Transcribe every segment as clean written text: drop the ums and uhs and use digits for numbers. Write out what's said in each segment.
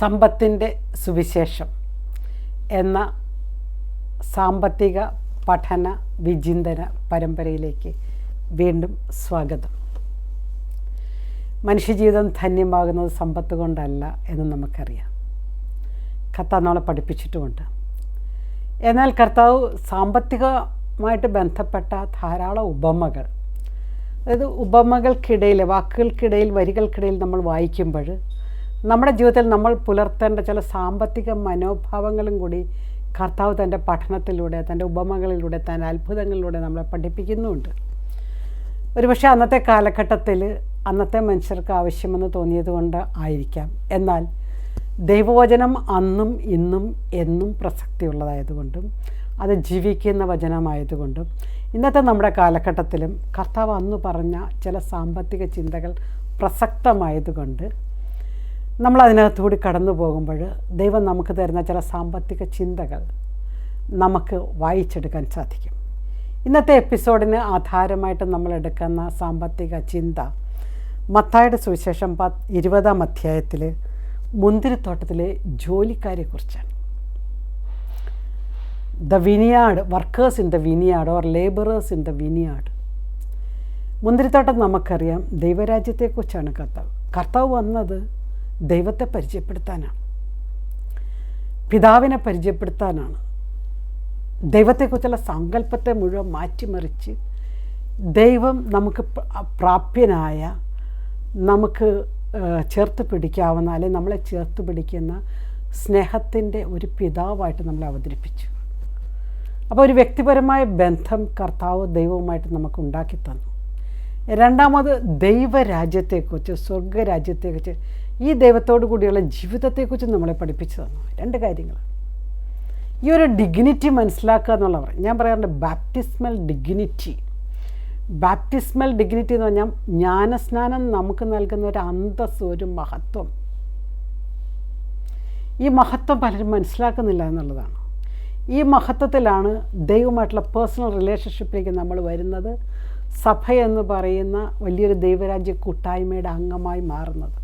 സമ്പത്തിൻ്റെ സുവിശേഷം എന്ന സാമ്പത്തിക പഠന വിചിന്തന പരമ്പരയിലേക്ക് വീണ്ടും സ്വാഗതം. മനുഷ്യജീവിതം ധന്യമാകുന്നത് സമ്പത്ത് കൊണ്ടല്ല എന്ന് നമുക്കറിയാം. കർത്താവ് നമ്മളെ പഠിപ്പിച്ചിട്ടുമുണ്ട്. എന്നാൽ കർത്താവ് സാമ്പത്തികമായിട്ട് ബന്ധപ്പെട്ട ധാരാളം ഉപമകൾ, അതായത് ഉപമകൾക്കിടയിൽ, വാക്കുകൾക്കിടയിൽ, വരികൾക്കിടയിൽ നമ്മൾ വായിക്കുമ്പോൾ നമ്മുടെ ജീവിതത്തിൽ നമ്മൾ പുലർത്തേണ്ട ചില സാമ്പത്തിക മനോഭാവങ്ങളും കൂടി കർത്താവ് തൻ്റെ പഠനത്തിലൂടെ, തൻ്റെ ഉപമകളിലൂടെ, തൻ്റെ അത്ഭുതങ്ങളിലൂടെ നമ്മളെ പഠിപ്പിക്കുന്നുമുണ്ട്. ഒരുപക്ഷെ അന്നത്തെ കാലഘട്ടത്തിൽ അന്നത്തെ മനുഷ്യർക്ക് ആവശ്യമെന്ന് തോന്നിയത് കൊണ്ട് ആയിരിക്കാം. എന്നാൽ ദൈവവചനം അന്നും ഇന്നും എന്നും പ്രസക്തിയുള്ളതായതുകൊണ്ടും അത് ജീവിക്കുന്ന വചനമായതുകൊണ്ടും ഇന്നത്തെ നമ്മുടെ കാലഘട്ടത്തിലും കർത്താവ് അന്ന് പറഞ്ഞ ചില സാമ്പത്തിക ചിന്തകൾ പ്രസക്തമായതുകൊണ്ട് നമ്മളതിനകത്തുകൂടി കടന്നു പോകുമ്പോൾ ദൈവം നമുക്ക് തരുന്ന ചില സാമ്പത്തിക ചിന്തകൾ നമുക്ക് വായിച്ചെടുക്കാൻ സാധിക്കും. ഇന്നത്തെ എപ്പിസോഡിന് ആധാരമായിട്ട് നമ്മൾ എടുക്കുന്ന സാമ്പത്തിക ചിന്ത മത്തായിയുടെ സുവിശേഷം 20-ാം അധ്യായത്തിൽ മുന്തിരിത്തോട്ടത്തിലെ ജോലിക്കാരെക്കുറിച്ചാണ്. The vineyard, workers in the vineyard or labourers in the vineyard. മുന്തിരിത്തോട്ടം നമുക്കറിയാം ദൈവരാജ്യത്തെക്കുറിച്ചാണ്. കർത്താവ് വന്നത് ദൈവത്തെ പരിചയപ്പെടുത്താനാണ്, പിതാവിനെ പരിചയപ്പെടുത്താനാണ്. ദൈവത്തെക്കുറിച്ചുള്ള സങ്കല്പത്തെ മുഴുവൻ മാറ്റിമറിച്ച് ദൈവം നമുക്ക് പ്രാപ്യനായ, നമുക്ക് ചേർത്ത് പിടിക്കാവുന്ന, അല്ലെങ്കിൽ നമ്മളെ ചേർത്ത് പിടിക്കുന്ന സ്നേഹത്തിൻ്റെ ഒരു പിതാവായിട്ട് നമ്മളെ അവതരിപ്പിച്ചു. അപ്പോൾ ഒരു വ്യക്തിപരമായ ബന്ധം കർത്താവ് ദൈവവുമായിട്ട് നമുക്ക് ഉണ്ടാക്കി തന്നു. രണ്ടാമത് ദൈവരാജ്യത്തെക്കുറിച്ച്, സ്വർഗരാജ്യത്തെക്കുറിച്ച്, ഈ ദൈവത്തോടു കൂടിയുള്ള ജീവിതത്തെക്കുറിച്ച് നമ്മളെ പഠിപ്പിച്ചു തന്നു. രണ്ട് കാര്യങ്ങൾ. ഈ ഒരു ഡിഗ്നിറ്റി മനസ്സിലാക്കുക എന്നുള്ളവർ, ഞാൻ പറയാറുണ്ട് ബാപ്റ്റിസ്മൽ ഡിഗ്നിറ്റി. ബാപ്റ്റിസ്മൽ ഡിഗ്നിറ്റി എന്ന് പറഞ്ഞാൽ ജ്ഞാനസ്നാനം നമുക്ക് നൽകുന്ന ഒരു അന്തസ്സ്, ഒരു മഹത്വം. ഈ മഹത്വം പലരും മനസ്സിലാക്കുന്നില്ല എന്നുള്ളതാണ്. ഈ മഹത്വത്തിലാണ് ദൈവമായിട്ടുള്ള പേഴ്സണൽ റിലേഷൻഷിപ്പിലേക്ക് നമ്മൾ വരുന്നത്, സഭ എന്ന് പറയുന്ന വലിയൊരു ദൈവരാജ്യ കൂട്ടായ്മയുടെ അംഗമായി മാറുന്നത്.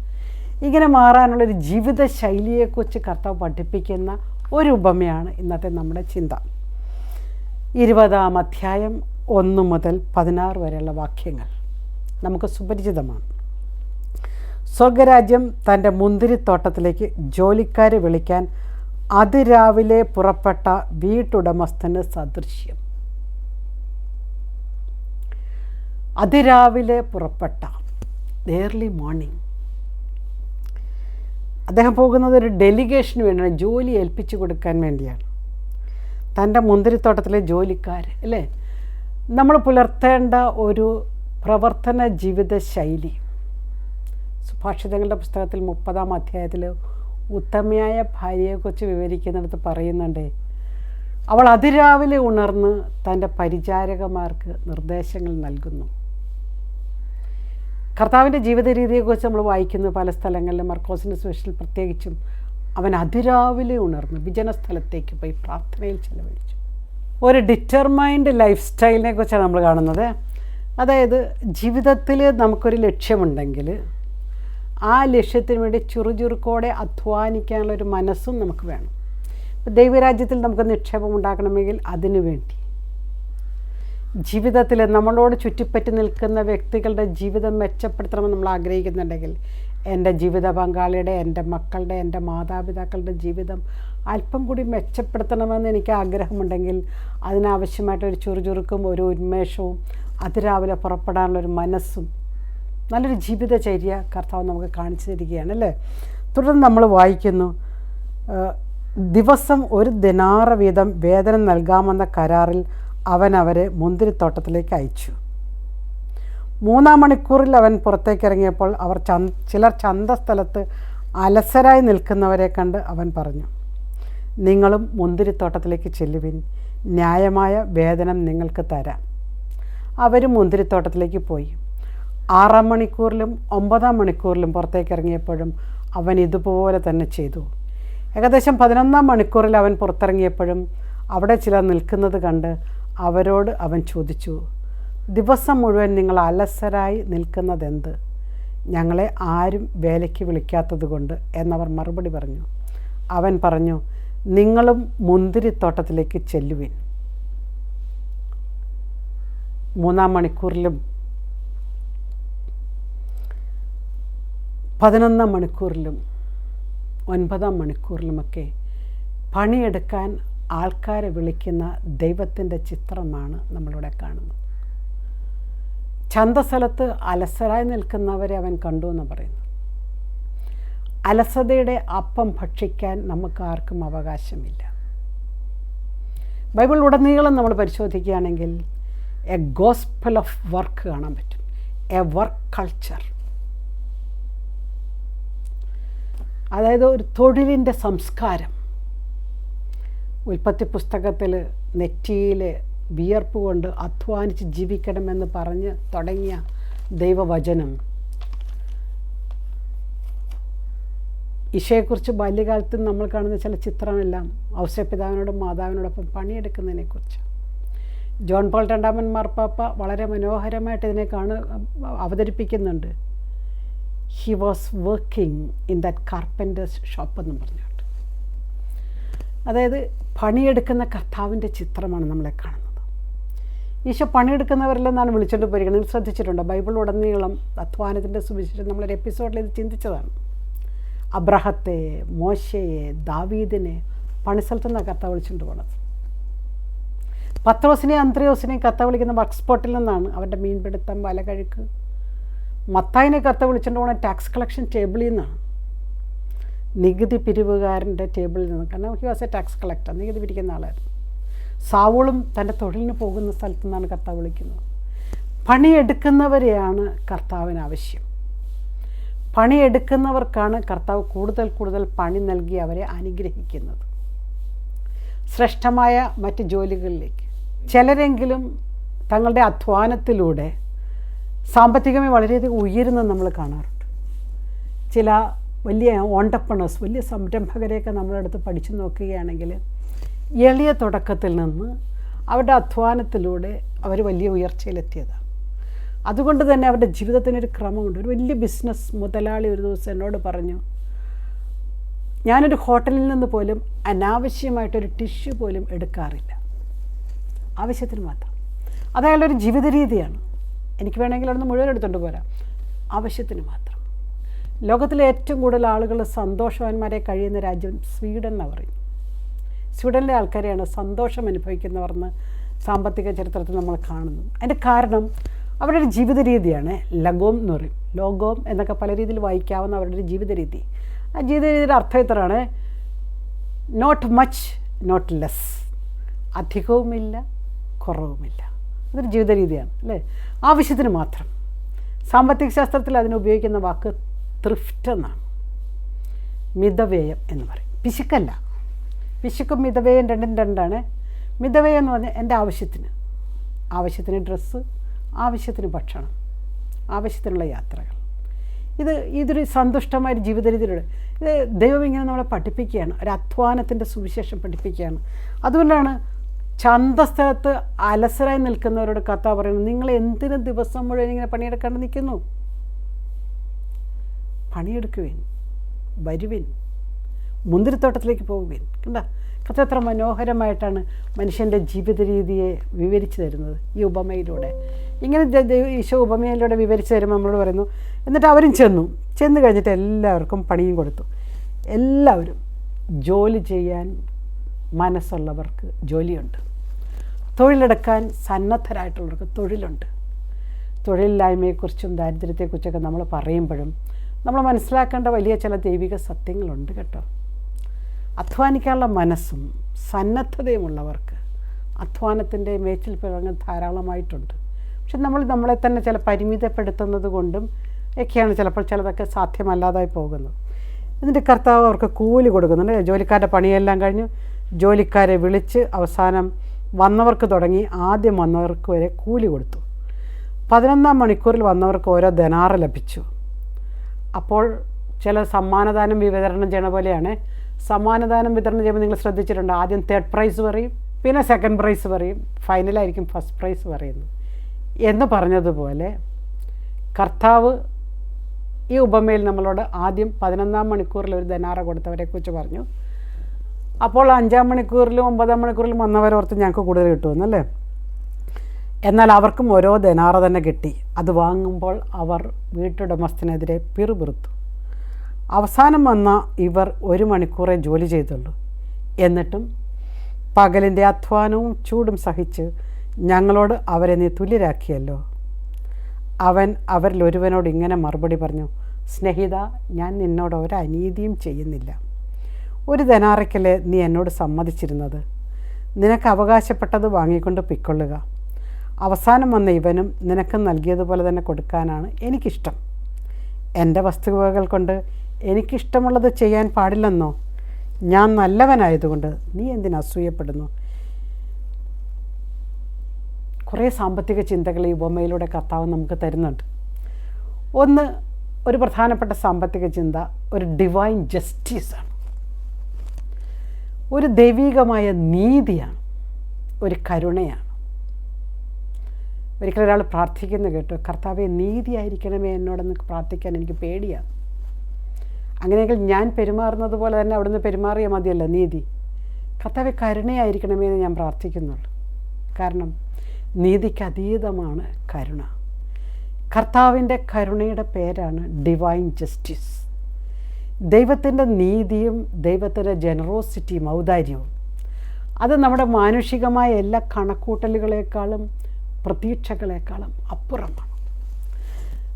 ഇങ്ങനെ മാറാനുള്ളൊരു ജീവിത ശൈലിയെക്കുറിച്ച് കർത്താവ് പഠിപ്പിക്കുന്ന ഒരു ഉപമയാണ് ഇന്നത്തെ നമ്മുടെ ചിന്ത. 20-ാം അധ്യായം 1 മുതൽ 16 വരെയുള്ള വാക്യങ്ങൾ നമുക്ക് സുപരിചിതമാണ്. സ്വർഗരാജ്യം തൻ്റെ മുന്തിരിത്തോട്ടത്തിലേക്ക് ജോലിക്കാരെ വിളിക്കാൻ അതിരാവിലെ പുറപ്പെട്ട വീട്ടുടമസ്ഥന് സദൃശ്യം. അതിരാവിലെ പുറപ്പെട്ട, ഏർലി മോർണിംഗ്. അദ്ദേഹം പോകുന്നത് ഒരു ഡെലിഗേഷന് വേണ്ടിയാണ്, ജോലി ഏൽപ്പിച്ചു കൊടുക്കാൻ വേണ്ടിയാണ്. തൻ്റെ മുന്തിരിത്തോട്ടത്തിലെ ജോലിക്കാർ, അല്ലേ, നമ്മൾ പുലർത്തേണ്ട ഒരു പ്രവർത്തന ജീവിത ശൈലി. സുഭാഷിതങ്ങളുടെ പുസ്തകത്തിൽ 30-ാം അധ്യായത്തിൽ ഉത്തമയായ ഭാര്യയെക്കുറിച്ച് വിവരിക്കുന്നിടത്ത് പറയുന്നുണ്ട്, അവൾ അതിരാവിലെ ഉണർന്ന് തൻ്റെ പരിചാരകന്മാർക്ക് നിർദ്ദേശങ്ങൾ നൽകുന്നു. കർത്താവിൻ്റെ ജീവിത രീതിയെക്കുറിച്ച് നമ്മൾ വായിക്കുന്നു പല സ്ഥലങ്ങളിലും. മർക്കോസിൻ്റെ സുവിശേഷത്തിൽ പ്രത്യേകിച്ചും അവൻ അതിരാവിലെ ഉണർന്ന് വിജനസ്ഥലത്തേക്ക് പോയി പ്രാർത്ഥനയിൽ ചെലവഴിച്ചു. ഒരു ഡിറ്റർമൈൻഡ് ലൈഫ് സ്റ്റൈലിനെ കുറിച്ചാണ് നമ്മൾ കാണുന്നത്. അതായത് ജീവിതത്തിൽ നമുക്കൊരു ലക്ഷ്യമുണ്ടെങ്കിൽ ആ ലക്ഷ്യത്തിന് വേണ്ടി ചുറുചുറുക്കോടെ അധ്വാനിക്കാനുള്ളൊരു മനസ്സും നമുക്ക് വേണം. ഇപ്പോൾ ദൈവരാജ്യത്തിൽ നമുക്ക് നിക്ഷേപം ഉണ്ടാക്കണമെങ്കിൽ അതിനു വേണ്ടി, ജീവിതത്തിൽ നമ്മളോട് ചുറ്റിപ്പറ്റി നിൽക്കുന്ന വ്യക്തികളുടെ ജീവിതം മെച്ചപ്പെടുത്തണമെന്ന് നമ്മൾ ആഗ്രഹിക്കുന്നുണ്ടെങ്കിൽ, എൻ്റെ ജീവിത പങ്കാളിയുടെ, എൻ്റെ മക്കളുടെ, എൻ്റെ മാതാപിതാക്കളുടെ ജീവിതം അല്പം കൂടി മെച്ചപ്പെടുത്തണമെന്ന് എനിക്ക് ആഗ്രഹമുണ്ടെങ്കിൽ അതിനാവശ്യമായിട്ടൊരു ചുറുചുറുക്കും ഒരു ഉന്മേഷവും അതിരാവിലെ പുറപ്പെടാനുള്ളൊരു മനസ്സും നല്ലൊരു ജീവിതചര്യ കർത്താവ് നമുക്ക് കാണിച്ചു തരികയാണ്, അല്ലേ. തുടർന്ന് നമ്മൾ വായിക്കുന്നു, ദിവസം 1 ദിനാറ വീതം വേതനം നൽകാമെന്ന കരാറിൽ അവൻ അവരെ മുന്തിരിത്തോട്ടത്തിലേക്ക് അയച്ചു. 3-ാം മണിക്കൂറിൽ അവൻ പുറത്തേക്കിറങ്ങിയപ്പോൾ ചിലർ ചന്തസ്ഥലത്ത് അലസരായി നിൽക്കുന്നവരെ കണ്ട് അവൻ പറഞ്ഞു, നിങ്ങളും മുന്തിരിത്തോട്ടത്തിലേക്ക് ചെല്ലുവിൻ, ന്യായമായ വേതനം നിങ്ങൾക്ക് തരാം. അവരും മുന്തിരിത്തോട്ടത്തിലേക്ക് പോയി. 6-ാം മണിക്കൂറിലും 9-ാം മണിക്കൂറിലും പുറത്തേക്കിറങ്ങിയപ്പോഴും അവൻ ഇതുപോലെ തന്നെ ചെയ്തു. ഏകദേശം 11-ാം മണിക്കൂറിൽ അവൻ പുറത്തിറങ്ങിയപ്പോഴും അവിടെ ചിലർ നിൽക്കുന്നത് കണ്ട് അവരോട് അവൻ ചോദിച്ചു, ദിവസം മുഴുവൻ നിങ്ങൾ അലസരായി നിൽക്കുന്നതെന്ത്? ഞങ്ങളെ ആരും വേലയ്ക്ക് വിളിക്കാത്തത് കൊണ്ട് എന്നവർ മറുപടി പറഞ്ഞു. അവൻ പറഞ്ഞു, നിങ്ങളും മുന്തിരിത്തോട്ടത്തിലേക്ക് ചെല്ലുവിൻ. 3-ാം മണിക്കൂറിലും 11-ാം മണിക്കൂറിലും 9-ാം മണിക്കൂറിലുമൊക്കെ പണിയെടുക്കാൻ ആൾക്കാരെ വിളിക്കുന്ന ദൈവത്തിൻ്റെ ചിത്രമാണ് നമ്മളിവിടെ കാണുന്നത്. ചന്തസ്ഥലത്ത് അലസരായി നിൽക്കുന്നവരെ അവൻ കണ്ടു എന്ന് പറയുന്നു. അലസതയുടെ അപ്പം ഭക്ഷിക്കാൻ നമുക്ക് ആർക്കും അവകാശമില്ല. ബൈബിൾ ഉടനീളം നമ്മൾ പരിശോധിക്കുകയാണെങ്കിൽ എ ഗോസ്പൽ ഓഫ് വർക്ക് കാണാൻ പറ്റും, എ വർക്ക് കൾച്ചർ. അതായത് ഒരു തൊഴിലിൻ്റെ സംസ്കാരം. ഉൽപ്പത്തി പുസ്തകത്തിൽ നെറ്റിയിൽ വിയർപ്പ് കൊണ്ട് അധ്വാനിച്ച് ജീവിക്കണമെന്ന് പറഞ്ഞ് തുടങ്ങിയ ദൈവവചനം ഈശോയെക്കുറിച്ച് ബാല്യകാലത്ത് നമ്മൾ കാണുന്ന ചില ചിത്രമെല്ലാം ഔസേപ്പിതാവിനോടും മാതാവിനോടൊപ്പം പണിയെടുക്കുന്നതിനെക്കുറിച്ച്. ജോൺ പോൾ രണ്ടാമൻ മാർപ്പാപ്പ വളരെ മനോഹരമായിട്ട് ഇതിനെ അവതരിപ്പിക്കുന്നുണ്ട്. He was working in that carpenter's shop എന്ന് പറഞ്ഞുകൊണ്ട്. അതായത് പണിയെടുക്കുന്ന കർത്താവിൻ്റെ ചിത്രമാണ് നമ്മളെ കാണുന്നത്. ഈശോ പണിയെടുക്കുന്നവരിലെന്നാണ് വിളിച്ചുകൊണ്ട് പോയിരിക്കുന്നത്. നിങ്ങൾ ശ്രദ്ധിച്ചിട്ടുണ്ടോ? ബൈബിൾ ഉടനീളം അധ്വാനത്തിൻ്റെ സുവിശേഷം നമ്മളൊരു എപ്പിസോഡിൽ ഇത് ചിന്തിച്ചതാണ്. അബ്രഹത്തെ, മോശയെ, ദാവീദിനെ പണിസ്ഥലത്തു നിന്നാണ് കർത്താവ് വിളിച്ചുകൊണ്ട് പോണത്. പത്രോസിനെയും അന്ത്രയോസിനെയും കർത്താവ് വിളിക്കുന്ന വർക്ക് സ്പോട്ടിൽ നിന്നാണ്. അവരുടെ മീൻപിടുത്തം, വലകഴുക്ക്. മത്തായിനെ കർത്താവ് വിളിച്ചുകൊണ്ട് പോകണ ടാക്സ് കളക്ഷൻ ടേബിളിൽ നിന്നാണ്, നികുതി പിരിവുകാരൻ്റെ ടേബിളിൽ നിന്ന്. കാരണം he was A tax collector, നികുതി പിരിക്കുന്ന ആളായിരുന്നു. സാവൂളും തൻ്റെ തൊഴിലിന് പോകുന്ന സ്ഥലത്തു നിന്നാണ് കർത്താവ് വിളിക്കുന്നത്. പണിയെടുക്കുന്നവരെയാണ് കർത്താവിന് ആവശ്യം. പണിയെടുക്കുന്നവർക്കാണ് കർത്താവ് കൂടുതൽ കൂടുതൽ പണി നൽകി അവരെ അനുഗ്രഹിക്കുന്നത് ശ്രേഷ്ഠമായ മറ്റ് ജോലികളിലേക്ക്. ചിലരെങ്കിലും തങ്ങളുടെ അധ്വാനത്തിലൂടെ സാമ്പത്തികമായി വളരെയധികം ഉയരുന്നത് നമ്മൾ കാണാറുണ്ട്. ചില വലിയ ഓണ്ടർപ്രണേഴ്സ്, വലിയ സംരംഭകരെയൊക്കെ നമ്മളെടുത്ത് പഠിച്ചു നോക്കുകയാണെങ്കിൽ എളിയ തുടക്കത്തിൽ നിന്ന് അവരുടെ അധ്വാനത്തിലൂടെ അവർ വലിയ ഉയർച്ചയിലെത്തിയതാണ്. അതുകൊണ്ട് തന്നെ അവരുടെ ജീവിതത്തിനൊരു ക്രമമുണ്ട്. ഒരു വലിയ ബിസിനസ് മുതലാളി ഒരു ദിവസം എന്നോട് പറഞ്ഞു, ഞാനൊരു ഹോട്ടലിൽ നിന്ന് പോലും അനാവശ്യമായിട്ടൊരു ടിഷ്യൂ പോലും എടുക്കാറില്ല, ആവശ്യത്തിന് മാത്രം. അത് അയാളുടെ ഒരു ജീവിത രീതിയാണ്. എനിക്ക് വേണമെങ്കിൽ അവിടുന്ന് മുഴുവൻ എടുത്തുകൊണ്ട് പോരാം, ആവശ്യത്തിന് മാത്രം. ലോകത്തിലെ ഏറ്റവും കൂടുതൽ ആളുകൾ സന്തോഷവാന്മാരെ കഴിയുന്ന രാജ്യം സ്വീഡൻ എന്നാണ് പറയും. സ്വീഡനിലെ ആൾക്കാരെയാണ് സന്തോഷം അനുഭവിക്കുന്നവർന്ന് സാമ്പത്തിക ചരിത്രത്തിൽ നമ്മൾ കാണുന്നു. അതിൻ്റെ കാരണം അവരുടെ ഒരു ജീവിത രീതിയാണ്. ലഗോം എന്ന് പറയും, ലോഗോം എന്നൊക്കെ പല രീതിയിൽ വായിക്കാവുന്ന അവരുടെ ഒരു ജീവിത രീതി. ആ ജീവിത രീതിയുടെ അർത്ഥം ഇത്രയാണ്: നോട്ട് മച്ച്, നോട്ട് ലെസ്. അധികവുമില്ല, കുറവുമില്ല. അതൊരു ജീവിത രീതിയാണ് അല്ലേ? ആവശ്യത്തിന് മാത്രം. സാമ്പത്തിക ശാസ്ത്രത്തിൽ അതിന് ഉപയോഗിക്കുന്ന വാക്ക് ത്രിഫ്റ്റ് എന്നാണ്. മിതവ്യയം എന്ന് പറയും. പിശുക്കല്ല. പിശുക്കും മിതവ്യയം രണ്ടും രണ്ടാണ്. മിതവ്യയം എന്ന് പറഞ്ഞാൽ എൻ്റെ ആവശ്യത്തിന് ഡ്രസ്സ്, ആവശ്യത്തിന് ഭക്ഷണം, ആവശ്യത്തിനുള്ള യാത്രകൾ. ഇതൊരു സന്തുഷ്ടമായൊരു ജീവിത രീതിയിലൂടെ ഇത് ദൈവം ഇങ്ങനെ നമ്മളെ പഠിപ്പിക്കുകയാണ്. ഒരു അധ്വാനത്തിൻ്റെ സുവിശേഷം പഠിപ്പിക്കുകയാണ്. അതുകൊണ്ടാണ് ചന്തസ്ഥലത്ത് അലസരായി നിൽക്കുന്നവരോട് കർത്താവ് പറയുന്നത്, നിങ്ങൾ എന്തിനു ദിവസം മുഴുവൻ ഇങ്ങനെ പണിയെടുക്കാണ്ട് നിൽക്കുന്നു? പണിയെടുക്കുവേൻ, വരുവിൻ, മുന്തിരിത്തോട്ടത്തിലേക്ക് പോകുവേൻ. കണ്ടാ കർത്താവ് എത്ര മനോഹരമായിട്ടാണ് മനുഷ്യൻ്റെ ജീവിത രീതിയെ വിവരിച്ചു തരുന്നത് ഈ ഉപമയിലൂടെ. ഇങ്ങനെ ഈശോ ഉപമയിലൂടെ വിവരിച്ചു തരുമ്പോൾ നമ്മളോട് പറയുന്നു, എന്നിട്ട് അവരും ചെന്ന് കഴിഞ്ഞിട്ട് എല്ലാവർക്കും പണിയും കൊടുത്തു. എല്ലാവരും ജോലി ചെയ്യാൻ മനസ്സുള്ളവർക്ക് ജോലിയുണ്ട്, തൊഴിലെടുക്കാൻ സന്നദ്ധരായിട്ടുള്ളവർക്ക് തൊഴിലുണ്ട്. തൊഴിലില്ലായ്മയെക്കുറിച്ചും ദാരിദ്ര്യത്തെക്കുറിച്ചൊക്കെ നമ്മൾ പറയുമ്പോഴും നമ്മൾ മനസ്സിലാക്കേണ്ട വലിയ ചില ദൈവിക സത്യങ്ങളുണ്ട് കേട്ടോ. അധ്വാനിക്കാനുള്ള മനസ്സും സന്നദ്ധതയുമുള്ളവർക്ക് അധ്വാനത്തിൻ്റെ മേച്ചിൽ പിറങ്ങ് ധാരാളമായിട്ടുണ്ട്. പക്ഷെ നമ്മളെ തന്നെ ചില പരിമിതപ്പെടുത്തുന്നത് കൊണ്ടും ഒക്കെയാണ് ചിലപ്പോൾ ചിലതൊക്കെ സാധ്യമല്ലാതായി പോകുന്നത്. എന്നിട്ട് കർത്താവ് അവർക്ക് കൂലി കൊടുക്കുന്നുണ്ട്. ജോലിക്കാരുടെ പണിയെല്ലാം കഴിഞ്ഞു ജോലിക്കാരെ വിളിച്ച് അവസാനം വന്നവർക്ക് തുടങ്ങി ആദ്യം വന്നവർക്ക് വരെ കൂലി കൊടുത്തു. 11-ാം മണിക്കൂറിൽ വന്നവർക്ക് ഓരോ ദനാറ് ലഭിച്ചു. അപ്പോൾ ചില സമ്മാനദാനം വിതരണം ചെയ്യണ പോലെയാണ്. സമ്മാനദാനം വിതരണം ചെയ്യുമ്പോൾ നിങ്ങൾ ശ്രദ്ധിച്ചിട്ടുണ്ട്, ആദ്യം 3rd പ്രൈസ് പറയും, പിന്നെ 2nd പ്രൈസ് പറയും, ഫൈനലായിരിക്കും 1st പ്രൈസ് പറയുന്നത്. എന്ന് പറഞ്ഞതുപോലെ കർത്താവ് ഈ ഉപമയിൽ നമ്മളോട് ആദ്യം 11-ാം മണിക്കൂറിൽ ഒരു ധനാറ കൊടുത്തവരെക്കുറിച്ച് പറഞ്ഞു. അപ്പോൾ 5-ാം മണിക്കൂറിലും 9-ാം മണിക്കൂറിലും വന്നവരോർത്ത് ഞങ്ങൾക്ക് കൂടുതൽ കിട്ടുമെന്നല്ലേ. എന്നാൽ അവർക്കും ഓരോ ധനാറ തന്നെ കിട്ടി. അത് വാങ്ങുമ്പോൾ അവർ വീട്ടുടമസ്ഥനെതിരെ പിറുപിറുത്തു. അവസാനം വന്ന ഇവർ 1 മണിക്കൂറേ ജോലി ചെയ്തുള്ളൂ. എന്നിട്ടും പകലിൻ്റെ അധ്വാനവും ചൂടും സഹിച്ച് ഞങ്ങളോട് അവരെ നീ തുല്യരാക്കിയല്ലോ. അവൻ അവരിൽ ഒരുവനോട് ഇങ്ങനെ മറുപടി പറഞ്ഞു, സ്നേഹിത, ഞാൻ നിന്നോട് ഒരു അനീതിയും ചെയ്യുന്നില്ല. 1 ധനാറയ്ക്കല്ലേ നീ എന്നോട് സമ്മതിച്ചിരുന്നത്? നിനക്ക് അവകാശപ്പെട്ടത് വാങ്ങിക്കൊണ്ട് പിക്കൊള്ളുക. അവസാനം വന്ന ഇവനും നിനക്ക് നൽകിയതുപോലെ തന്നെ കൊടുക്കാനാണ് എനിക്കിഷ്ടം. എൻ്റെ വസ്തുവകകൾ കൊണ്ട് എനിക്കിഷ്ടമുള്ളത് ചെയ്യാൻ പാടില്ലെന്നോ? ഞാൻ നല്ലവനായതുകൊണ്ട് നീ എന്തിന് അസൂയപ്പെടുന്നു? കുറേ സാമ്പത്തിക ചിന്തകൾ ഈ ഉപമയിലൂടെ കർത്താവ് നമുക്ക് തരുന്നുണ്ട്. ഒന്ന്, ഒരു പ്രധാനപ്പെട്ട സാമ്പത്തിക ചിന്ത ഒരു ഡിവൈൻ ജസ്റ്റിസാണ്, ഒരു ദൈവികമായ നീതിയാണ്, ഒരു കരുണയാണ്. ഒരിക്കലും ഒരാൾ പ്രാർത്ഥിക്കുന്ന കേട്ടു, കർത്താവെ നീതിയായിരിക്കണമേ എന്നോടൊന്ന് പ്രാർത്ഥിക്കാൻ എനിക്ക് പേടിയാണ്. അങ്ങനെയെങ്കിൽ ഞാൻ പെരുമാറുന്നത് പോലെ തന്നെ അവിടുന്ന് പെരുമാറിയാൽ മതിയല്ല നീതി. കർത്താവെ കരുണയായിരിക്കണമേ എന്ന് ഞാൻ പ്രാർത്ഥിക്കുന്നുള്ളൂ. കാരണം നീതിക്ക് അതീതമാണ് കരുണ. കർത്താവിൻ്റെ കരുണയുടെ പേരാണ് ഡിവൈൻ ജസ്റ്റിസ്. ദൈവത്തിൻ്റെ നീതിയും ദൈവത്തിൻ്റെ ജനറോസിറ്റിയും ഔദാര്യവും അത് നമ്മുടെ മാനുഷികമായ എല്ലാ കണക്കൂട്ടലുകളെക്കാളും പ്രതീക്ഷകളെക്കാളും അപ്പുറമാണ്.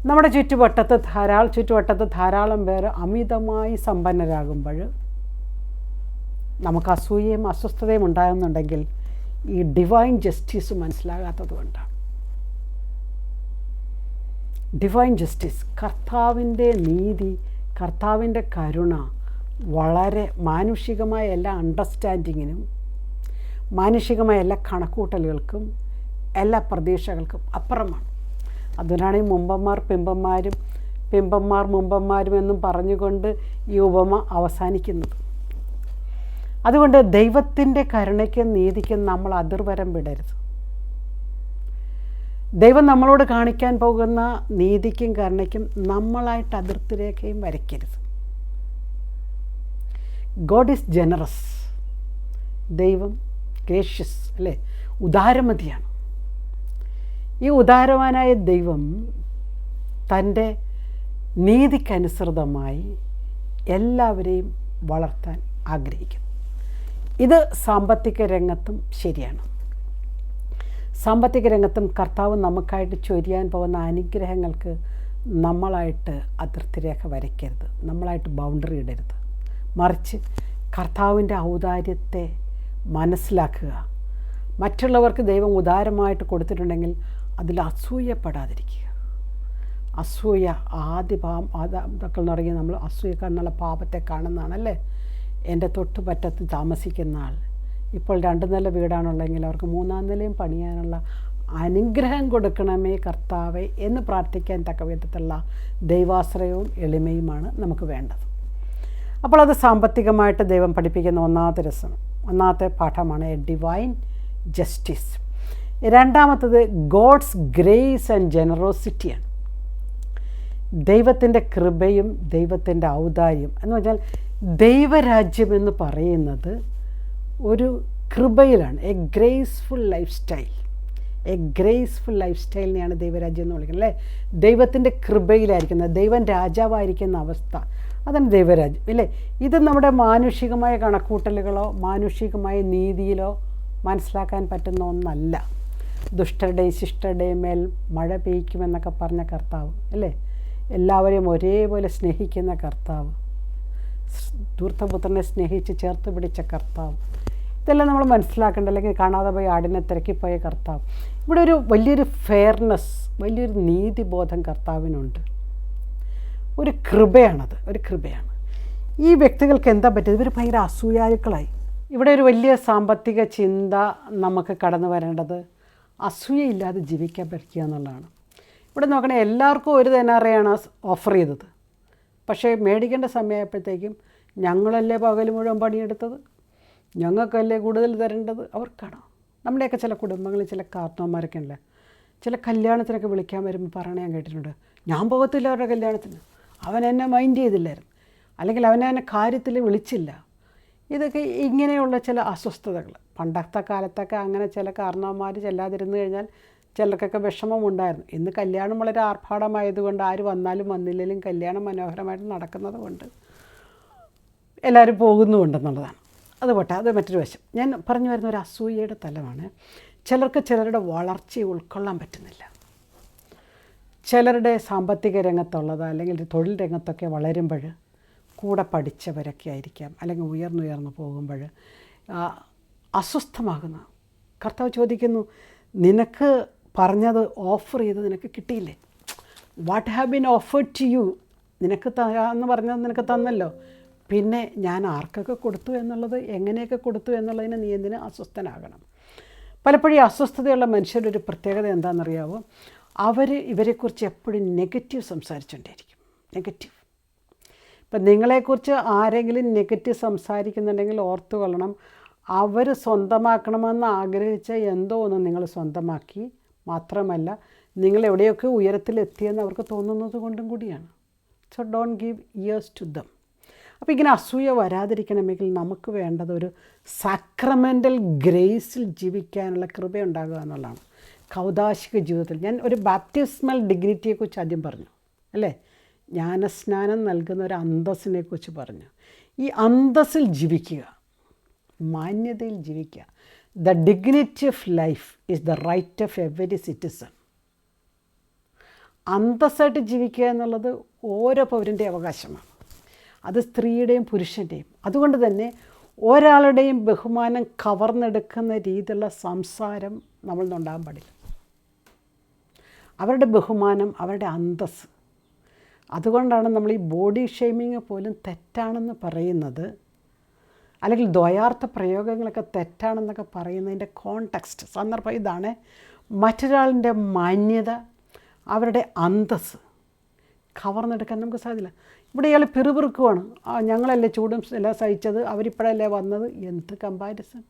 നമ്മുടെ ചുറ്റുവട്ടത്ത് ധാരാളം പേർ അമിതമായി സമ്പന്നരാകുമ്പോൾ നമുക്ക് അസൂയയും അസ്വസ്ഥതയും ഉണ്ടാകുന്നുണ്ടെങ്കിൽ ഈ ഡിവൈൻ ജസ്റ്റിസ് മനസ്സിലാകാത്തത് കൊണ്ടാണ്. ഡിവൈൻ ജസ്റ്റിസ്, കർത്താവിൻ്റെ നീതി, കർത്താവിൻ്റെ കരുണ വളരെ മാനുഷികമായ എല്ലാ അണ്ടർസ്റ്റാൻഡിങ്ങിനും മാനുഷികമായ എല്ലാ കണക്കൂട്ടലുകൾക്കും എല്ലാ പ്രതീക്ഷകൾക്കും അപ്പുറമാണ്. അതിനാണ് ഈ മുമ്പന്മാർ പിമ്പന്മാരും പിമ്പന്മാർ മുമ്പന്മാരും എന്നും പറഞ്ഞുകൊണ്ട് ഈ ഉപമ അവസാനിക്കുന്നത്. അതുകൊണ്ട് ദൈവത്തിൻ്റെ കരുണയ്ക്കും നീതിക്കും നമ്മൾ അതിർവരം വിടരുത്. ദൈവം നമ്മളോട് കാണിക്കാൻ പോകുന്ന നീതിക്കും കരുണയ്ക്കും നമ്മളായിട്ട് അതിർത്തിരേഖയും വരയ്ക്കരുത്. God is generous. ദൈവം ഗ്രേഷ്യസ് അല്ലേ, ഉദാരമതിയാണ്. ഈ ഉദാരവാനായ ദൈവം തൻ്റെ നീതിക്കനുസൃതമായി എല്ലാവരെയും വളർത്താൻ ആഗ്രഹിക്കുന്നു. ഇത് സാമ്പത്തിക രംഗത്തും ശരിയാണ്. സാമ്പത്തിക രംഗത്തും കർത്താവ് നമുക്കായിട്ട് ചൊരിയാൻ പോകുന്ന അനുഗ്രഹങ്ങൾക്ക് നമ്മളായിട്ട് അതിർത്തിരേഖ വരയ്ക്കരുത്, നമ്മളായിട്ട് ബൗണ്ടറി ഇടരുത്. മറിച്ച് കർത്താവിൻ്റെ ഔദാര്യത്തെ മനസ്സിലാക്കുക. മറ്റുള്ളവർക്ക് ദൈവം ഉദാരമായിട്ട് കൊടുത്തിട്ടുണ്ടെങ്കിൽ അതിൽ അസൂയപ്പെടാതിരിക്കുക. അസൂയ ആദ്യപാപം തുടങ്ങി നമ്മൾ അസൂയക്കാരെന്നുള്ള പാപത്തെ കാണുന്നതാണല്ലേ. എൻ്റെ തൊട്ടുപറ്റത്ത് താമസിക്കുന്ന ആൾ ഇപ്പോൾ 2 നില വീടാണുള്ളെങ്കിൽ അവർക്ക് 3-ാം നിലയും പണിയാനുള്ള അനുഗ്രഹം കൊടുക്കണമേ കർത്താവേ എന്ന് പ്രാർത്ഥിക്കാൻ തക്ക വിധത്തിലുള്ള ദൈവാശ്രയവും എളിമയുമാണ് നമുക്ക് വേണ്ടത്. അപ്പോൾ അത് സാമ്പത്തികമായിട്ട് ദൈവം പഠിപ്പിക്കുന്ന ഒന്നാമത്തെ പാഠമാണ് എ ഡിവൈൻ ജസ്റ്റിസ്. രണ്ടാമത്തത് ഗോഡ്സ് ഗ്രേസ് ആൻഡ് ജനറോസിറ്റിയാണ്. ദൈവത്തിൻ്റെ കൃപയും ദൈവത്തിൻ്റെ ഔദാര്യം എന്ന് പറഞ്ഞാൽ ദൈവരാജ്യം എന്ന് പറയുന്നത് ഒരു കൃപയിലാണ്. A graceful life style. A graceful life സ്റ്റൈലിനെയാണ് ദൈവരാജ്യം എന്ന് വിളിക്കുന്നത് അല്ലേ. ദൈവത്തിൻ്റെ കൃപയിലായിരിക്കുന്നത്, ദൈവം രാജാവായിരിക്കുന്ന അവസ്ഥ, അതാണ് ദൈവരാജ്യം അല്ലേ. ഇത് നമ്മുടെ മാനുഷികമായ കണക്കൂട്ടലുകളോ മാനുഷികമായ നീതിയിലോ മനസ്സിലാക്കാൻ പറ്റുന്ന ഒന്നല്ല. ദുഷ്ടരുടെയും ശിഷ്ടരുടെയും മേൽ മഴ പെയ്യ്ക്കുമെന്നൊക്കെ പറഞ്ഞ കർത്താവ് അല്ലേ, എല്ലാവരെയും ഒരേപോലെ സ്നേഹിക്കുന്ന കർത്താവ്, ധൂർത്തപുത്രനെ സ്നേഹിച്ച് ചേർത്ത് പിടിച്ച കർത്താവ്, ഇതെല്ലാം നമ്മൾ മനസ്സിലാക്കേണ്ട. അല്ലെങ്കിൽ കാണാതെ പോയി ആടിനെ തിരക്കിപ്പോയ കർത്താവ്. ഇവിടെ ഒരു വലിയൊരു ഫെയർനെസ്, വലിയൊരു നീതിബോധം കർത്താവിനുണ്ട്. ഒരു കൃപയാണത്, ഒരു കൃപയാണ്. ഈ വ്യക്തികൾക്ക് എന്താ പറ്റിയത്? ഇവർ ഭയങ്കര അസൂയാലുക്കളായി. ഇവിടെ ഒരു വലിയ സാമ്പത്തിക ചിന്ത നമുക്ക് കടന്നു വരേണ്ടത് അസൂയയില്ലാതെ ജീവിക്കാൻ പഠിക്കുക എന്നുള്ളതാണ്. ഇവിടെ നോക്കണേ, എല്ലാവർക്കും 1 ദിനാറയാണ് ഓഫർ ചെയ്തത്. പക്ഷേ മേടിക്കേണ്ട സമയമായപ്പോഴത്തേക്കും ഞങ്ങളല്ലേ പകൽ മുഴുവൻ പണിയെടുത്തത്, ഞങ്ങൾക്കല്ലേ കൂടുതൽ തരേണ്ടത്, അവർക്കാണോ? നമ്മുടെയൊക്കെ ചില കുടുംബങ്ങളിൽ ചില കാർന്നവന്മാരൊക്കെ ഉണ്ടല്ലേ, ചില കല്യാണത്തിനൊക്കെ വിളിക്കാൻ വരുമ്പോൾ പറയണ ഞാൻ കേട്ടിട്ടുണ്ട്, ഞാൻ പോകത്തില്ല അവരുടെ കല്യാണത്തിന്, അവൻ എന്നെ മൈൻഡ് ചെയ്തില്ലായിരുന്നു, അല്ലെങ്കിൽ അവനെ കാര്യത്തിൽ വിളിച്ചില്ല. ഇതൊക്കെ ഇങ്ങനെയുള്ള ചില അസ്വസ്ഥതകൾ. പണ്ടത്തെ കാലത്തൊക്കെ അങ്ങനെ ചില കാരണവന്മാർ ചെല്ലാതിരുന്നു കഴിഞ്ഞാൽ ചിലർക്കൊക്കെ വിഷമമുണ്ടായിരുന്നു. ഇന്ന് കല്യാണം വളരെ ആർഭാടമായതുകൊണ്ട് ആര് വന്നാലും വന്നില്ലെങ്കിലും കല്യാണം മനോഹരമായിട്ട് നടക്കുന്നത് കൊണ്ട് എല്ലാവരും പോകുന്നുമുണ്ടെന്നുള്ളതാണ്. അത് പോട്ടെ, അത് മറ്റൊരു വശം. ഞാൻ പറഞ്ഞു വരുന്ന ഒരു അസൂയയുടെ തലമാണ്. ചിലർക്ക് ചിലരുടെ വളർച്ചയെ ഉൾക്കൊള്ളാൻ പറ്റുന്നില്ല. ചിലരുടെ സാമ്പത്തിക രംഗത്തുള്ളത് അല്ലെങ്കിൽ തൊഴിൽ രംഗത്തൊക്കെ വളരുമ്പോൾ കൂടെ പഠിച്ചവരൊക്കെ ആയിരിക്കാം, അല്ലെങ്കിൽ ഉയർന്നുയർന്നു പോകുമ്പോൾ അസ്വസ്ഥമാകുന്ന. കർത്താവ് ചോദിക്കുന്നു, നിനക്ക് പറഞ്ഞത് ഓഫർ ചെയ്ത് നിനക്ക് കിട്ടിയില്ലേ? What have been offered to you? നിനക്ക് എന്ന് പറഞ്ഞത് നിനക്ക് തന്നല്ലോ, പിന്നെ ഞാൻ ആർക്കൊക്കെ കൊടുത്തു എന്നുള്ളത്, എങ്ങനെയൊക്കെ കൊടുത്തു എന്നുള്ളതിന് നീ എന്തിന് അസ്വസ്ഥനാകണം? പലപ്പോഴും അസ്വസ്ഥതയുള്ള മനുഷ്യരുടെ ഒരു പ്രത്യേകത എന്താണെന്നറിയാവോ? അവർ ഇവരെക്കുറിച്ച് എപ്പോഴും നെഗറ്റീവ് സംസാരിച്ചുകൊണ്ടിരിക്കും. നെഗറ്റീവ്. ഇപ്പം നിങ്ങളെക്കുറിച്ച് ആരെങ്കിലും നെഗറ്റീവ് സംസാരിക്കുന്നുണ്ടെങ്കിൽ ഓർത്തു കൊള്ളണം, അവർ സ്വന്തമാക്കണമെന്ന് ആഗ്രഹിച്ച എന്തോ ഒന്ന് നിങ്ങൾ സ്വന്തമാക്കി. മാത്രമല്ല, നിങ്ങളെവിടെയൊക്കെ ഉയരത്തിലെത്തിയെന്ന് അവർക്ക് തോന്നുന്നത് കൊണ്ടും കൂടിയാണ്. So don't give ears to them. അപ്പോൾ ഇങ്ങനെ അസൂയ വരാതിരിക്കണമെങ്കിൽ നമുക്ക് വേണ്ടത് ഒരു സാക്രമെൻ്റൽ ഗ്രേസിൽ ജീവിക്കാനുള്ള കൃപയുണ്ടാകുക എന്നുള്ളതാണ്. കൗദാശിക ജീവിതത്തിൽ ഞാൻ ഒരു ബാപ്റ്റിസ്മൽ ഡിഗ്നിറ്റിയെക്കുറിച്ച് ആദ്യം പറഞ്ഞു അല്ലേ? ജ്ഞാനസ്നാനം നൽകുന്ന ഒരു അന്തസ്സിനെക്കുറിച്ച് പറഞ്ഞു. ഈ അന്തസ്സിൽ ജീവിക്കുക, മാന്യതയിൽ ജീവിക്കുക. The dignity of life is the right of every citizen. അന്തസ്സായിട്ട് ജീവിക്കുക എന്നുള്ളത് ഓരോ പൗരൻ്റെ അവകാശമാണ്. അത് സ്ത്രീയുടെയും പുരുഷൻ്റെയും. അതുകൊണ്ട് തന്നെ ഒരാളുടെയും ബഹുമാനം കവർന്നെടുക്കുന്ന രീതിയിലുള്ള സംസാരം നമ്മളിൽ നിന്നുണ്ടാകാൻ പാടില്ല. അവരുടെ ബഹുമാനം, അവരുടെ അന്തസ്സ്. അതുകൊണ്ടാണ് നമ്മൾ ഈ ബോഡി ഷെയ്മിങ് പോലും തെറ്റാണെന്ന് പറയുന്നത്, അല്ലെങ്കിൽ ദ്വയാർത്ഥ പ്രയോഗങ്ങളൊക്കെ തെറ്റാണെന്നൊക്കെ പറയുന്നതിൻ്റെ കോണ്ടെക്സ്റ്റ്, സന്ദർഭം ഇതാണ്. മറ്റൊരാളിൻ്റെ മാന്യത, അവരുടെ അന്തസ്സ് കവർന്നെടുക്കാൻ നമുക്ക് സാധ്യമില്ല. ഇവിടെ ഇയാൾ പിറുപിറുക്കുവാണ്, ഞങ്ങളല്ലേ ചൂടും എല്ലാം സഹിച്ചത്, അവരിപ്പോഴല്ലേ വന്നത്. എന്ത് കമ്പാരിസൺ?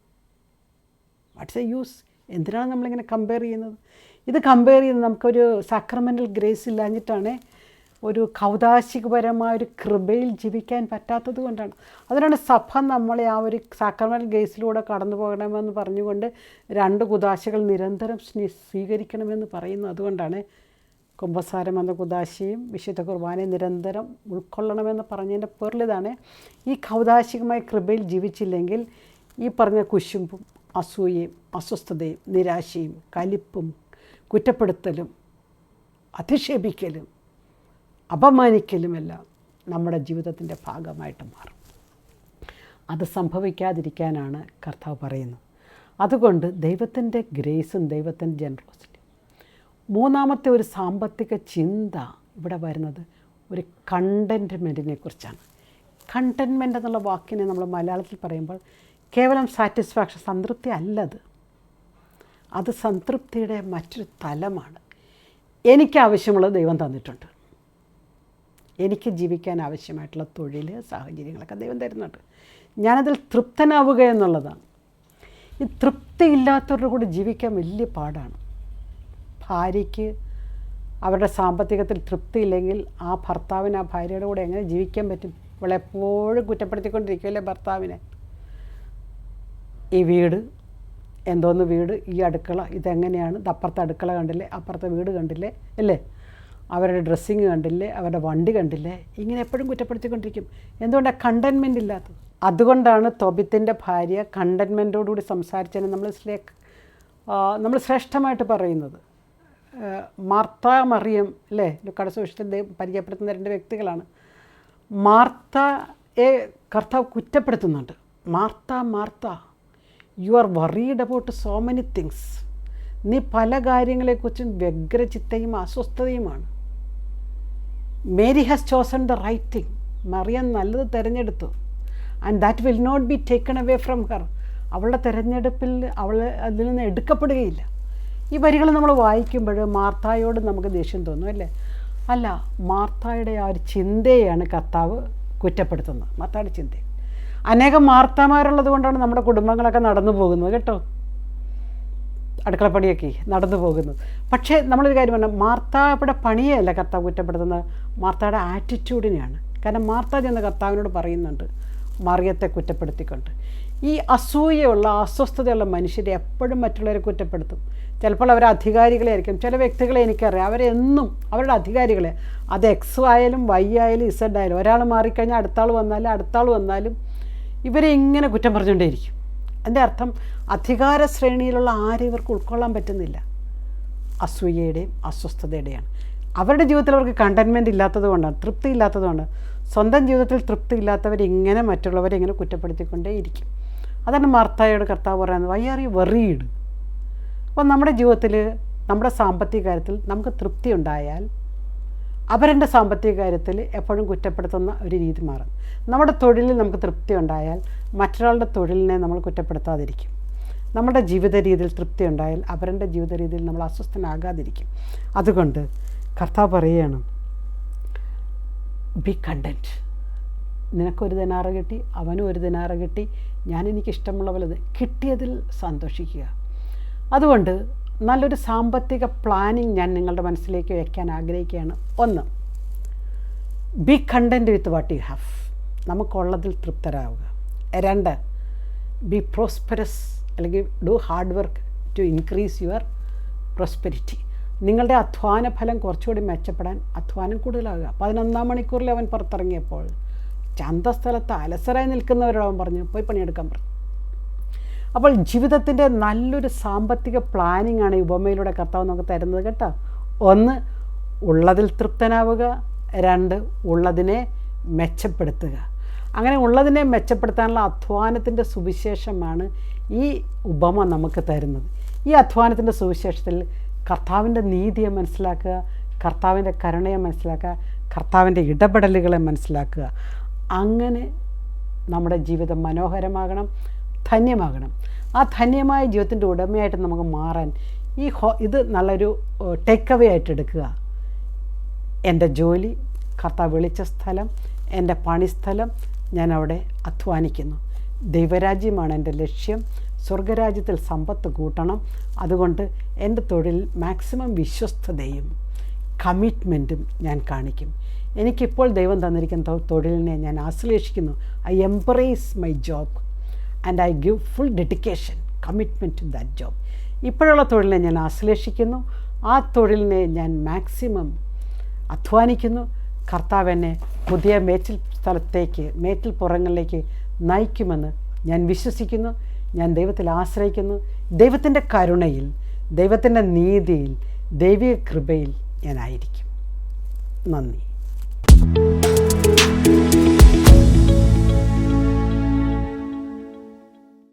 What's a use? എന്തിനാണ് നമ്മളിങ്ങനെ കമ്പയർ ചെയ്യുന്നത്? ഇത് കമ്പയർ ചെയ്യുന്നത് നമുക്കൊരു സാക്രമെൻ്റൽ ഗ്രേസ് ഇല്ലാഞ്ഞിട്ടാണ്, ഒരു കൗദാശികപരമായൊരു കൃപയിൽ ജീവിക്കാൻ പറ്റാത്തത് കൊണ്ടാണ്. അതിനാണ് സഭ നമ്മളെ ആ ഒരു സാക്രമെൻ്റൽ ഗ്രേസിലൂടെ കടന്നു പോകണമെന്ന് പറഞ്ഞുകൊണ്ട് 2 കുദാശകൾ നിരന്തരം സ്വീകരിക്കണമെന്ന് പറയുന്നു. അതുകൊണ്ടാണ് കുമ്പസാരം എന്ന കുദാശയും വിശുദ്ധ കുർബാനയും നിരന്തരം ഉൾക്കൊള്ളണമെന്ന് പറഞ്ഞതിൻ്റെ പേരിലിതാണ്. ഈ കൗദാശികമായ കൃപയിൽ ജീവിച്ചില്ലെങ്കിൽ ഈ പറഞ്ഞ കുശുമ്പും അസൂയയും അസ്വസ്ഥതയും നിരാശയും കലിപ്പും കുറ്റപ്പെടുത്തലും അധിക്ഷേപിക്കലും അപമാനിക്കലുമെല്ലാം നമ്മുടെ ജീവിതത്തിൻ്റെ ഭാഗമായിട്ട് മാറും. അത് സംഭവിക്കാതിരിക്കാനാണ് കർത്താവ് പറയുന്നത്. അതുകൊണ്ട് ദൈവത്തിൻ്റെ ഗ്രേസും ദൈവത്തിൻ്റെ ജനറോസിറ്റിയും. മൂന്നാമത്തെ ഒരു സാമ്പത്തിക ചിന്ത ഇവിടെ വരുന്നത് ഒരു കണ്ടൻറ്റ്മെൻറ്റിനെ കുറിച്ചാണ്. കണ്ടൻറ്റ്മെൻറ്റ് എന്നുള്ള വാക്കിനെ നമ്മൾ മലയാളത്തിൽ പറയുമ്പോൾ കേവലം സാറ്റിസ്ഫാക്ഷൻ, സംതൃപ്തി അല്ലത്. അത് സംതൃപ്തിയുടെ മറ്റൊരു തലമാണ്. എനിക്ക് ആവശ്യമുള്ളത് ദൈവം തന്നിട്ടുണ്ട്. എനിക്ക് ജീവിക്കാൻ ആവശ്യമായിട്ടുള്ള തൊഴിൽ സാഹചര്യങ്ങളൊക്കെ ദൈവം തരുന്നുണ്ട്. ഞാനതിൽ തൃപ്തനാവുക എന്നുള്ളതാണ്. ഈ തൃപ്തിയില്ലാത്തവരുടെ കൂടെ ജീവിക്കാൻ വലിയ പാടാണ്. ഭാര്യയ്ക്ക് അവരുടെ സാമ്പത്തികത്തിൽ തൃപ്തിയില്ലെങ്കിൽ ആ ഭർത്താവിന് ആ ഭാര്യയുടെ കൂടെ എങ്ങനെ ജീവിക്കാൻ പറ്റും? ഇവളെപ്പോഴും കുറ്റപ്പെടുത്തിക്കൊണ്ടിരിക്കുമല്ലേ ഭർത്താവിനെ. ഈ വീട്, എന്തോന്ന് വീട്, ഈ അടുക്കള, ഇതെങ്ങനെയാണ്, അപ്പുറത്തെ അടുക്കള കണ്ടില്ലേ, അപ്പുറത്തെ വീട് കണ്ടില്ലേ അല്ലേ, അവരുടെ ഡ്രസ്സിങ് കണ്ടില്ലേ, അവരുടെ വണ്ടി കണ്ടില്ലേ, ഇങ്ങനെ എപ്പോഴും കുറ്റപ്പെടുത്തിക്കൊണ്ടിരിക്കും. എന്തുകൊണ്ടാണ്? കണ്ടൻമെൻ്റ് ഇല്ലാത്തത്. അതുകൊണ്ടാണ് തോബിത്തിൻ്റെ ഭാര്യ കണ്ടൻമെൻറ്റോടുകൂടി സംസാരിച്ചതിന് നമ്മൾ ശ്രേഷ്ഠമായിട്ട് പറയുന്നത്. മാർത്ത മറിയം അല്ലേ, ലുക്കായുടെ സുവിശേഷത്തിൽ പരിചയപ്പെടുത്തുന്ന 2 വ്യക്തികളാണ്. മാർത്തയെ കർത്താവ് കുറ്റപ്പെടുത്തുന്നുണ്ട്. Martha, Martha, you are worried about so many things. നീ പല കാര്യങ്ങളെക്കുറിച്ചും വ്യഗ്രചിത്തയും അസ്വസ്ഥതയുമാണ്. Mary has chosen the right thing. മറിയം നല്ലത് തിരഞ്ഞെടുത്തു. And that will not be taken away from her. അവളുടെ തിരഞ്ഞെടുപ്പിൽ അവൾ അതിൽ നിന്ന് എടുക്കപ്പെടുകയില്ല. ഈ വരികൾ നമ്മൾ വായിക്കുമ്പോൾ മാർത്തായോട് നമുക്ക് ദേഷ്യം തോന്നും അല്ലേ? അല്ല, മാർത്തായുടെ ആ ഒരു ചിന്തയാണ് കർത്താവ് കുറ്റപ്പെടുത്തുന്നത്. മാർത്തായുടെ ചിന്ത. അനേകം മാർത്താമാരുള്ളത് കൊണ്ടാണ് നമ്മുടെ കുടുംബങ്ങളൊക്കെ നടന്നു പോകുന്നത് കേട്ടോ. അടുക്കളപ്പണിയൊക്കെ നടന്നു പോകുന്നത്. പക്ഷേ നമ്മളൊരു കാര്യം പറഞ്ഞാൽ മാർത്തായുടെ പണിയല്ല കർത്താവ് കുറ്റപ്പെടുത്തുന്നത്, മാർത്തായുടെ ആറ്റിറ്റ്യൂഡിനെയാണ്. കാരണം മാർത്ത ചെന്ന് കർത്താവിനോട് പറയുന്നുണ്ട് മറിയത്തെ കുറ്റപ്പെടുത്തിക്കൊണ്ട്. ഈ അസൂയയുള്ള അസ്വസ്ഥതയുള്ള മനുഷ്യരെ എപ്പോഴും മറ്റുള്ളവരെ കുറ്റപ്പെടുത്തും. ചിലപ്പോൾ അവർ അധികാരികളെ ആയിരിക്കും, ചില വ്യക്തികളെ എനിക്കറിയാം, അവരെന്നും അവരുടെ അധികാരികളെ, അത് എക്സ് ആയാലും വൈ ആയാലും ഇസഡ് ആയാലും, ഒരാൾ മാറിക്കഴിഞ്ഞാൽ അടുത്ത ആൾ വന്നാലും ഇവരെ ഇങ്ങനെ കുറ്റം പറഞ്ഞുകൊണ്ടേയിരിക്കും. എൻ്റെ അർത്ഥം അധികാര ശ്രേണിയിലുള്ള ആരും ഇവർക്ക് ഉൾക്കൊള്ളാൻ പറ്റുന്നില്ല. അസൂയയുടെയും അസ്വസ്ഥതയുടെയാണ്. അവരുടെ ജീവിതത്തിൽ അവർക്ക് കണ്ടൻമെൻറ്റ് ഇല്ലാത്തത് കൊണ്ടാണ്, തൃപ്തി ഇല്ലാത്തത് കൊണ്ടാണ്. സ്വന്തം ജീവിതത്തിൽ തൃപ്തി ഇല്ലാത്തവരിങ്ങനെ മറ്റുള്ളവരെ ഇങ്ങനെ കുറ്റപ്പെടുത്തിക്കൊണ്ടേയിരിക്കും. അതാണ് മാർത്തായോട് കർത്താവ് പറയുന്നത്, വൈ ആർ യു വെറീഡ്. അപ്പം നമ്മുടെ ജീവിതത്തിൽ നമ്മുടെ സാമ്പത്തിക കാര്യത്തിൽ നമുക്ക് തൃപ്തി ഉണ്ടായാൽ അവരുടെ സാമ്പത്തിക കാര്യത്തിൽ എപ്പോഴും കുറ്റപ്പെടുത്തുന്ന ഒരു രീതി മാറും. നമ്മുടെ തൊഴിലിൽ നമുക്ക് തൃപ്തി ഉണ്ടായാൽ മറ്റൊരാളുടെ തൊഴിലിനെ നമ്മൾ കുറ്റപ്പെടുത്താതിരിക്കും. നമ്മുടെ ജീവിത രീതിയിൽ തൃപ്തി ഉണ്ടായാൽ അവരുടെ ജീവിത രീതിയിൽ നമ്മൾ അസ്വസ്ഥനാകാതിരിക്കും. അതുകൊണ്ട് കർത്താവ് പറയുകയാണ്, ബി കണ്ടൻറ്റ്. നിനക്കൊരു ദിനാറ് കിട്ടി, അവനും ഒരു ദിനാറ് കിട്ടി, എനിക്കിഷ്ടമുള്ള പോലെ കിട്ടിയതിൽ സന്തോഷിക്കുക. അതുകൊണ്ട് നല്ലൊരു സാമ്പത്തിക പ്ലാനിങ് ഞാൻ നിങ്ങളുടെ മനസ്സിലേക്ക് വയ്ക്കാൻ ആഗ്രഹിക്കുകയാണ്. 1, be content with what you have. നമുക്കുള്ളതിൽ തൃപ്തരാവുക. 2, ബി പ്രോസ്പെറസ്, അല്ലെങ്കിൽ do hard work to increase your prosperity. നിങ്ങളുടെ അധ്വാന ഫലം കുറച്ചുകൂടി മെച്ചപ്പെടാൻ അധ്വാനം കൂടുതലാകുക. 11-ാം മണിക്കൂറിൽ അവൻ പുറത്തിറങ്ങിയപ്പോൾ ചന്തസ്ഥലത്ത് അലസരായി നിൽക്കുന്നവരോട് അവൻ പറഞ്ഞു, പോയി പണിയെടുക്കാൻ പറഞ്ഞു. അപ്പോൾ ജീവിതത്തിൻ്റെ നല്ലൊരു സാമ്പത്തിക പ്ലാനിങ് ആണ് ഈ ഉപമയിലൂടെ കർത്താവ് നമുക്ക് തരുന്നത് കേട്ടോ. 1, ഉള്ളതിൽ തൃപ്തനാവുക. 2, ഉള്ളതിനെ മെച്ചപ്പെടുത്തുക. അങ്ങനെ ഉള്ളതിനെ മെച്ചപ്പെടുത്താനുള്ള അധ്വാനത്തിൻ്റെ സുവിശേഷമാണ് ഈ ഉപമ നമുക്ക് തരുന്നത്. ഈ അധ്വാനത്തിൻ്റെ സുവിശേഷത്തിൽ കർത്താവിൻ്റെ നീതിയെ മനസ്സിലാക്കുക, കർത്താവിൻ്റെ കരുണയെ മനസ്സിലാക്കുക, കർത്താവിൻ്റെ ഇടപെടലുകളെ മനസ്സിലാക്കുക. അങ്ങനെ നമ്മുടെ ജീവിതം മനോഹരമാകണം, ധന്യമാകണം. ആ ധന്യമായ ജീവിതത്തിൻ്റെ ഉടമയായിട്ട് നമുക്ക് മാറാൻ ഇത് നല്ലൊരു ടേക്ക് അവേ ആയിട്ട് എടുക്കുക. എൻ്റെ ജോലി, കർത്താവ് വിളിച്ച സ്ഥലം, എൻ്റെ പണിസ്ഥലം, ഞാൻ അവിടെ അധ്വാനിക്കുന്നു. ദൈവരാജ്യമാണ് എൻ്റെ ലക്ഷ്യം. സ്വർഗരാജ്യത്തിൽ സമ്പത്ത് കൂട്ടണം. അതുകൊണ്ട് എൻ്റെ തൊഴിൽ മാക്സിമം വിശ്വസ്തതയും കമ്മിറ്റ്മെൻറ്റും ഞാൻ കാണിക്കും. എനിക്കിപ്പോൾ ദൈവം തന്നിരിക്കുന്ന തൊഴിലിനെ ഞാൻ ആശ്ലേഷിക്കുന്നു. I embrace my job and I give full dedication, commitment to that job. ഇപ്പോഴുള്ള തൊഴിലിനെ ഞാൻ ആശ്ലേഷിക്കുന്നു. ആ തൊഴിലിനെ ഞാൻ മാക്സിമം അധ്വാനിക്കുന്നു. കർത്താവ് എന്നെ പുതിയ മേച്ചിൽ പുറങ്ങളിലേക്ക് നയിക്കുമെന്ന് ഞാൻ വിശ്വസിക്കുന്നു. ഞാൻ ദൈവത്തിൽ ആശ്രയിക്കുന്നു. ദൈവത്തിൻ്റെ കരുണയിൽ, ദൈവത്തിൻ്റെ നീതിയിൽ, ദൈവിക കൃപയിൽ ഞാനായിരിക്കും. നന്ദി.